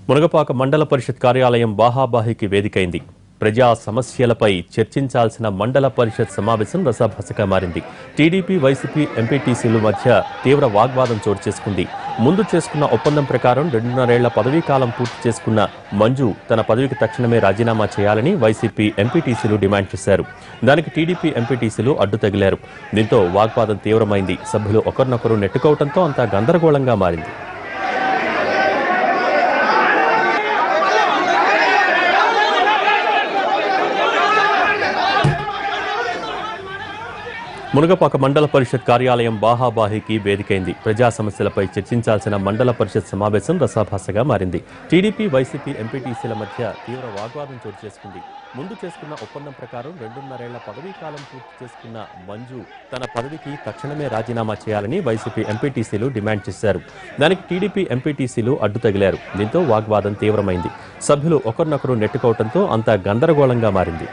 మునగపాక మండల పరిషత్ కార్యాలయం బాహాబాహికి వేదికైంది. ప్రజా సమస్యలపై చర్చించాల్సిన మండల పరిషత్ సమావేశం రసాభాసగా మారింది. టీడీపీ, వైసీపీ ఎంపీటీసీల మధ్య తీవ్ర వాగ్వాదం చోటు చేసుకుంది. ముందు చేసుకున్న ఒప్పందం ప్రకారం 2.5 ఏళ్ల పదవీ కాలం పూర్తి చేసుకున్న మంజు తన పదవికి తక్షణమే రాజీనామా చేయాలని వైసీపీ ఎంపీటీసీలు డిమాండ్ చేశారు. దానికి టీడీపీ ఎంపీటీసీలు అడ్డు తగిలారు. దీంతో వాగ్వాదం తీవ్రమైంది. సభ్యులు ఒకరినొకరు నెట్టుకోవడంతో అంతా గందరగోళంగా మారింది. మునగపాక మండల పరిషత్ కార్యాలయం బాహాబాహికి వేదికైంది. ప్రజా సమస్యలపై చర్చించాల్సిన మండల పరిషత్ సమావేశం రసాభాసగా మారింది. టీడీపీ, వైసీపీ ఎంపీటీసీల మధ్య తీవ్ర వాగ్వాదం చోటు చేసుకుంది. ముందు చేసుకున్న ఒప్పందం ప్రకారం 2.5 ఏళ్ల పదవీ కాలం పూర్తి చేసుకున్న మంజు తన పదవికి తక్షణమే రాజీనామా చేయాలని వైసీపీ ఎంపీటీసీలు డిమాండ్ చేశారు. దానికి టీడీపీ ఎంపీటీసీలు అడ్డు తగిలారు. దీంతో వాగ్వాదం తీవ్రమైంది. సభ్యులు ఒకరినొకరు నెట్టుకోవడంతో అంతా గందరగోళంగా మారింది.